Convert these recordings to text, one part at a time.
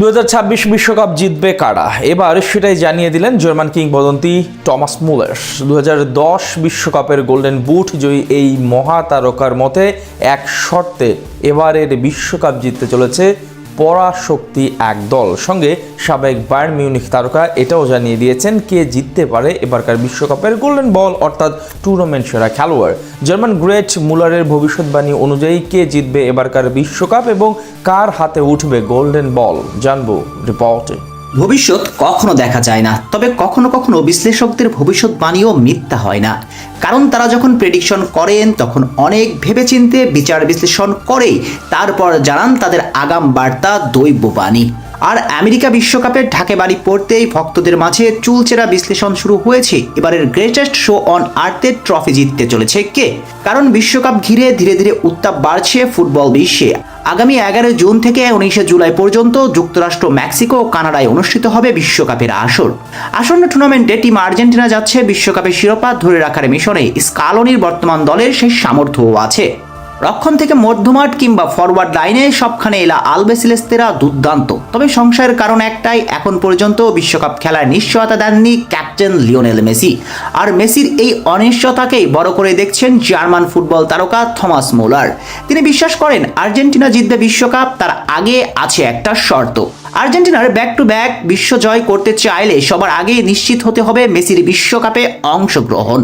2026 বিশ্বকাপ জিতবে কারা, এবার সেটাই জানিয়ে দিলেন জার্মান কিংবদন্তি টমাস মুলার। 2010 বিশ্বকাপের গোল্ডেন বুট জয়ী এই মহাতারকার মতে এক শর্তে এবারের বিশ্বকাপ জিততে চলেছে পরাশক্তি এক দল। সঙ্গে সাবেক বায়ার্ন মিউনিখ তারকা এটাও জানিয়ে দিয়েছেন কে জিততে পারে এবারকার বিশ্বকাপের গোল্ডেন বল অর্থাৎ টুর্নামেন্ট সেরা খেলোয়াড়। জার্মান গ্রেট মুলারের ভবিষ্যৎবাণী অনুযায়ী কে জিতবে এবারকার বিশ্বকাপ এবং কার হাতে উঠবে গোল্ডেন বল জানবো রিপোর্টে। ভবিষ্যৎ কখনো দেখা যায় না, তবে কখনো কখনো বিশ্লেষকদের ভবিষ্যৎবাণীও মিথ্যা হয় না। কারণ তারা যখন প্রেডিকশন করেন তখন অনেক ভেবেচিন্তে বিচার বিশ্লেষণ করে তারপর জানান তাদের আগাম বার্তা দৈববাণী। আর আমেরিকা বিশ্বকাপের ঢাকে বাড়ি পড়তেই ভক্তদের মাঝে চুলচেরা বিশ্লেষণ শুরু হয়েছে এবারের গ্রেটেস্ট শো অন আর্থের ট্রফি জিততে চলেছে কে। কারণ বিশ্বকাপ ঘিরে ধীরে ধীরে উত্তাপ বাড়ছে ফুটবল বিশ্বে। আগামী 11 জুন থেকে 19 জুলাই পর্যন্ত যুক্তরাষ্ট্র, মেক্সিকো ও কানাডায় অনুষ্ঠিত হবে বিশ্বকাপের আসর। আসন্ন টুর্নামেন্টে টিম আর্জেন্টিনা যাচ্ছে বিশ্বকাপের শিরোপা ধরে রাখার মিশনে। স্কালোনির বর্তমান দলের সেই সামর্থ্যও আছে। রক্ষণ থেকে মধ্যমাঠ কিংবা ফরওয়ার্ড লাইনে সবখানে এলা আলবেসিলেস্তেরা দুর্দান্ত। তবে সংশয়ের কারণ একটাই, এখন পর্যন্ত বিশ্বকাপ খেলার নিশ্চয়তা দেননি ক্যাপ্টেন লিওনেল মেসি। আর মেসির এই অনিশ্চয়তাকেই বড় করে দেখছেন জার্মান ফুটবল তারকা থমাস মুলার। তিনি বিশ্বাস করেন আর্জেন্টিনা জিতবে বিশ্বকাপ, তার আগে আছে একটা শর্ত। আর্জেন্টিনার ব্যাক টু ব্যাক বিশ্ব জয় করতে চাইলে সবার আগে নিশ্চিত হতে হবে মেসির বিশ্বকাপে অংশগ্রহণ।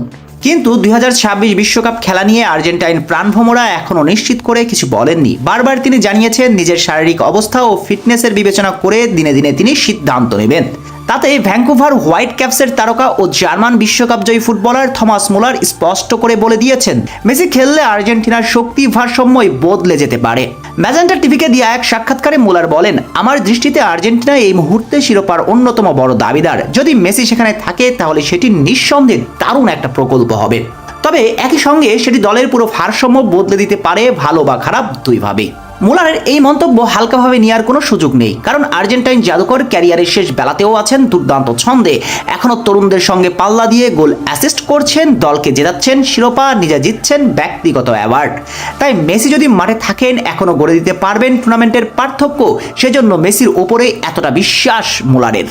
কিন্তু 2026 বিশ্বকাপ খেলা নিয়ে আর্জেন্টাইন প্রাণভোমরা এখনো নিশ্চিত করে কিছু বলেননি। বারবার তিনি জানিয়েছেন নিজের শারীরিক অবস্থা ও ফিটনেসের বিবেচনা করে দিনে দিনে তিনি সিদ্ধান্ত নেবেন। তাতে ভ্যাঙ্কুভার হোয়াইট ক্যাপসের তারকা ও জার্মান বিশ্বকাপ জয়ী ফুটবলার থমাস মুলার স্পষ্ট করে বলে দিয়েছেন মেসি খেললে আর্জেন্টিনার শক্তি ভারসাম্যই বদলে যেতে পারে। ম্যাজেন্টা টিভিকে দেয়া এক সাক্ষাৎকারে মুলার বলেন, আমার দৃষ্টিতে আর্জেন্টিনা এই মুহূর্তে শিরোপার অন্যতম বড় দাবিদার। যদি মেসি সেখানে থাকে তাহলে সেটি নিঃসন্দেহে দারুণ একটা প্রকল্প হবে। তবে একই সঙ্গে সেটি দলের পুরো ভারসাম্য বদলে দিতে পারে, ভালো বা খারাপ দুইভাবে। মুলারের এই মন্তব্য হালকাভাবে নেওয়ার কোনো সুযোগ নেই, কারণ আর্জেন্টাইন জাদুকর ক্যারিয়ারের শেষ বেলাতেও আছেন দুর্দান্ত ছন্দে। এখনো তরুণদের সঙ্গে পাল্লা দিয়ে গোল অ্যাসিস্ট করছেন, দলকে জেতাচ্ছেন শিরোপা, নিজে জিতছেন ব্যক্তিগত অ্যাওয়ার্ড। তাই মেসি যদি মাঠে থাকেন এখনো গড়ে দিতে পারবেন টুর্নামেন্টের পার্থক্য। সেজন্য মেসির ওপরে এতটা বিশ্বাস মুলারের।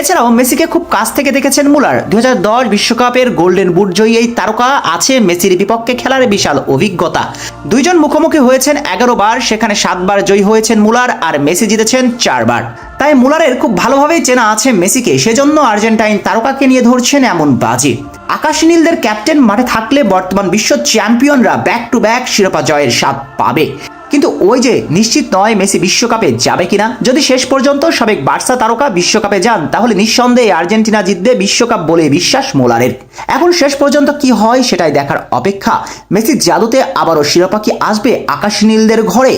এছাড়াও মেসিকে খুব কাছ থেকে দেখেছেন মুলার। 2010 বিশ্বকাপের গোল্ডেন বুট জয়ী এই তারকা আছে মেসির বিপক্ষে খেলার বিশাল অভিজ্ঞতা। দুইজন মুখোমুখি হয়েছেন 11 বার, সেখানে 7 বার জয়ী হয়েছেন মুলার আর মেসি জিতেছেন 4 বার। তাই মুলারের খুব ভালোভাবেই চেনা আছে মেসিকে, সেজন্য আর্জেন্টাইন তারকাকে নিয়ে ধরছেন এমন বাজি। আকাশী নীলদের ক্যাপ্টেন মাঠে থাকলে বর্তমান বিশ্ব চ্যাম্পিয়নরা ব্যাক টু ব্যাক শিরোপা জয়ের স্বাদ পাবে। কিন্তু ওই যে নিশ্চিত নয় মেসি বিশ্বকাপে যাবে কিনা। যদি শেষ পর্যন্ত সাবেক বার্সা তারকা বিশ্বকাপে যান তাহলে নিঃসন্দেহে আর্জেন্টিনা জিতবে বিশ্বকাপ বলে বিশ্বাস মোলারের। এখন শেষ পর্যন্ত কি হয় সেটাই দেখার অপেক্ষা। মেসির জাদুতে আবারও শিরোপা কি আসবে আকাশী নীলদের ঘরে?